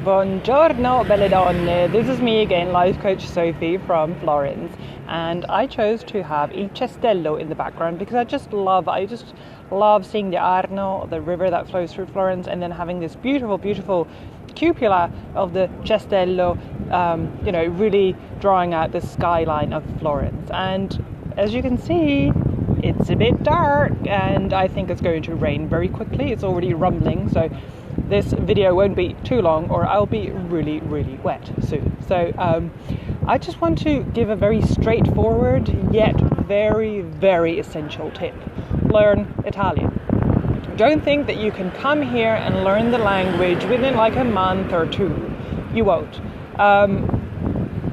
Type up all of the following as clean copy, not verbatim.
Buongiorno, belle donne. This is me again, life coach Sophie from Florence, and I chose to have Il Cestello in the background because I just love seeing the Arno, the river that flows through Florence, and then having this beautiful cupola of the Cestello, really drawing out the skyline of Florence. And as you can see, it's a bit dark, and I think it's going to rain very quickly. It's already rumbling, so this video won't be too long or I'll be really wet soon. So I just want to give a very straightforward yet very essential tip. Learn Italian. Don't think that you can come here and learn the language within like a month or two. You won't.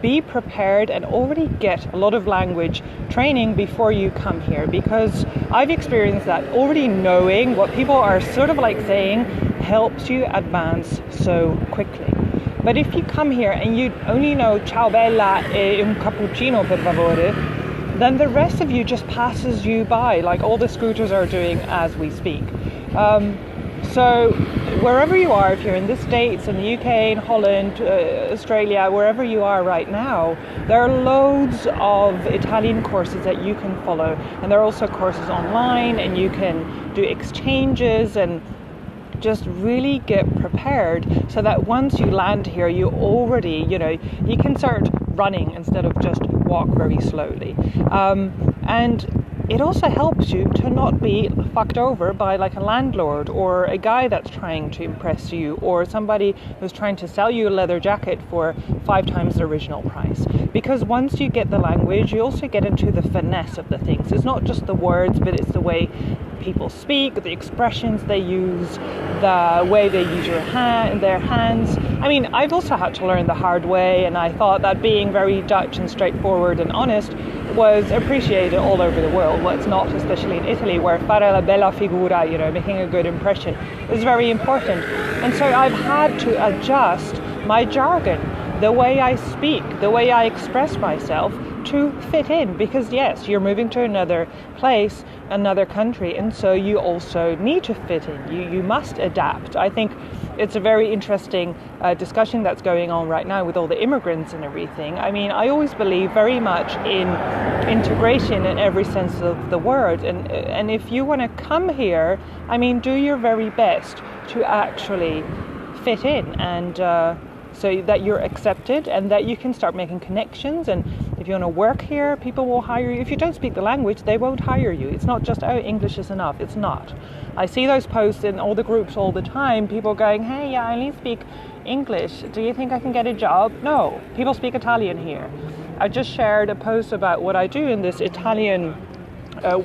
Be prepared and already get a lot of language training before you come here, because I've experienced that already knowing what people are sort of like saying helps you advance so quickly. But if you come here and you only know ciao bella e un cappuccino per favore, then the rest of you just passes you by, like all the scooters are doing as we speak. So wherever you are, if you're in the States, in the UK, in Holland, Australia, wherever you are right now, there are loads of Italian courses that you can follow. And there are also courses online, and you can do exchanges and just really get prepared so that once you land here, you already, you can start running instead of just walk very slowly. And it also helps you to not be fucked over by like a landlord or a guy that's trying to impress you, or somebody who's trying to sell you a leather jacket for 5 times the original price. Because once you get the language, you also get into the finesse of the things. It's not just the words, but it's the way people speak, the expressions they use, the way they use their hands. I mean, I've also had to learn the hard way, and I thought that being very Dutch and straightforward and honest was appreciated all over the world. Well, it's not, especially in Italy, where fare la bella figura, making a good impression, is very important. And so I've had to adjust my jargon, the way I speak, the way I express myself, to fit in, because yes, you're moving to another place, another country, and so you also need to fit in. You must adapt. I think it's a very interesting discussion that's going on right now with all the immigrants and everything. I mean, I always believe very much in integration in every sense of the word, and if you want to come here, I mean, do your very best to actually fit in, and so that you're accepted and that you can start making connections. And if you want to work here, people will hire you. If you don't speak the language, they won't hire you. It's not just, English is enough. It's not. I see those posts in all the groups all the time, people going, hey, I only speak English. Do you think I can get a job? No, people speak Italian here. I just shared a post about what I do in this Italian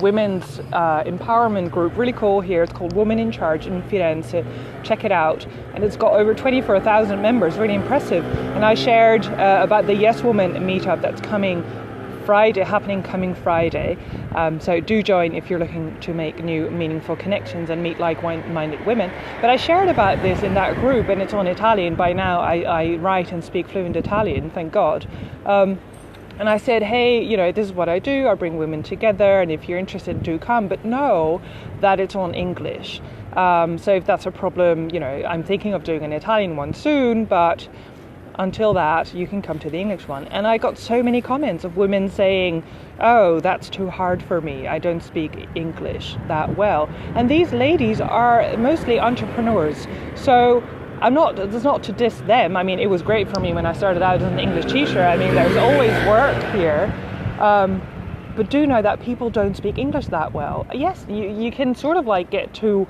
women's empowerment group, really cool here. It's called Women in Charge in Firenze. Check it out. And it's got over 24,000 members, really impressive. And I shared about the Yes Woman meetup that's happening coming Friday. So do join if you're looking to make new meaningful connections and meet like-minded women. But I shared about this in that group, and it's on Italian. By now I write and speak fluent Italian, thank God. And I said, hey, this is what I do. I bring women together, and if you're interested, do come. But know that it's on English. So if that's a problem, I'm thinking of doing an Italian one soon, but until that, you can come to the English one. And I got so many comments of women saying, oh, that's too hard for me. I don't speak English that well. And these ladies are mostly entrepreneurs. So it's not to diss them. I mean, it was great for me when I started out as an English teacher. I mean, there's always work here. But do know that people don't speak English that well. Yes, you can sort of like get to,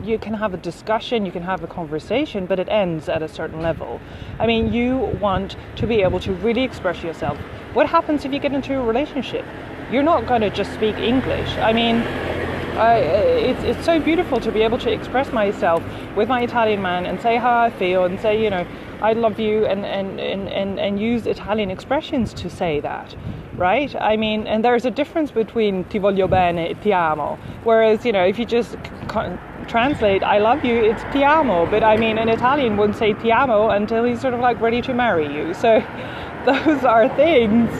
you can have a discussion, you can have a conversation, but it ends at a certain level. I mean, you want to be able to really express yourself. What happens if you get into a relationship? You're not going to just speak English. I mean, it's so beautiful to be able to express myself with my Italian man and say how I feel and say, I love you, and use Italian expressions to say that, right? I mean, and there's a difference between ti voglio bene e ti amo, whereas, if you just translate I love you, it's ti amo, but I mean, an Italian wouldn't say ti amo until he's sort of like ready to marry you. So those are things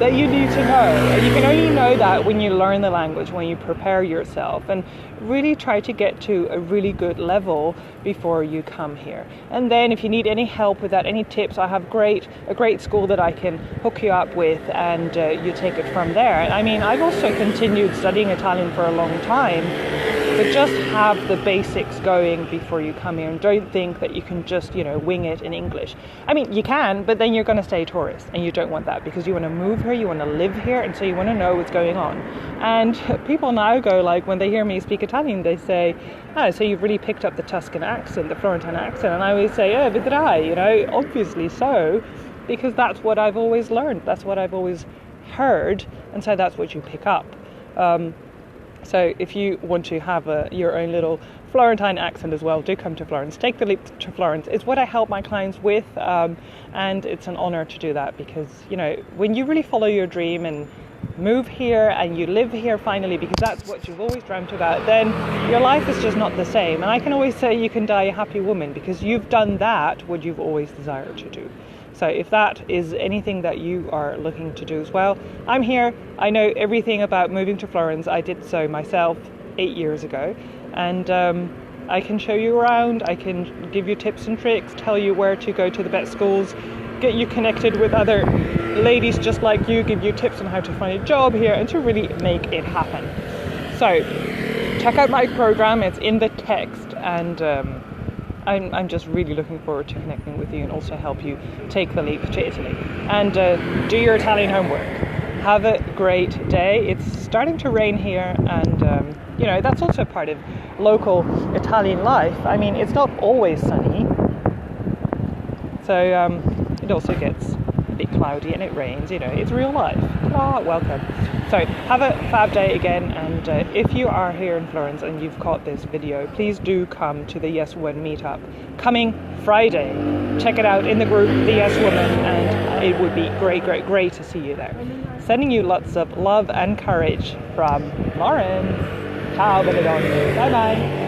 that you need to know. You can only know that when you learn the language, when you prepare yourself, and really try to get to a really good level before you come here. And then if you need any help with that, any tips, I have a great school that I can hook you up with, and you take it from there. I mean, I've also continued studying Italian for a long time, but just have the basics going before you come here, and don't think that you can just, wing it in English. I mean, you can, but then you're going to stay tourist, and you don't want that, because you want to move here, you want to live here, and so you want to know what's going on. And people now go, like, when they hear me speak Italian, they say, oh, so you've really picked up the Tuscan accent, the Florentine accent. And I always say, oh, vedrai, obviously so, because that's what I've always learned, that's what I've always heard, and so that's what you pick up. So if you want to have your own little Florentine accent as well, do come to Florence. Take the leap to Florence. It's what I help my clients with, and it's an honor to do that, because, when you really follow your dream and move here and you live here finally, because that's what you've always dreamt about, then your life is just not the same. And I can always say you can die a happy woman, because you've done that, what you've always desired to do. So if that is anything that you are looking to do as well, I'm here. I know everything about moving to Florence. I did so myself 8 years ago, and I can show you around. I can give you tips and tricks, tell you where to go to the best schools, get you connected with other ladies just like you, give you tips on how to find a job here, and to really make it happen. So check out my program. It's in the text, and I'm just really looking forward to connecting with you, and also help you take the leap to Italy. And do your Italian homework. Have a great day. It's starting to rain here, and that's also part of local Italian life. I mean, it's not always sunny, so it also gets a bit cloudy and it rains. It's real life. Welcome. So have a fab day again, and if you are here in Florence and you've caught this video, please do come to the Yes Woman meetup coming Friday. Check it out in the group, the Yes Woman, and it would be great to see you there. Sending you lots of love and courage from Florence. Ciao, belle donne. Bye bye.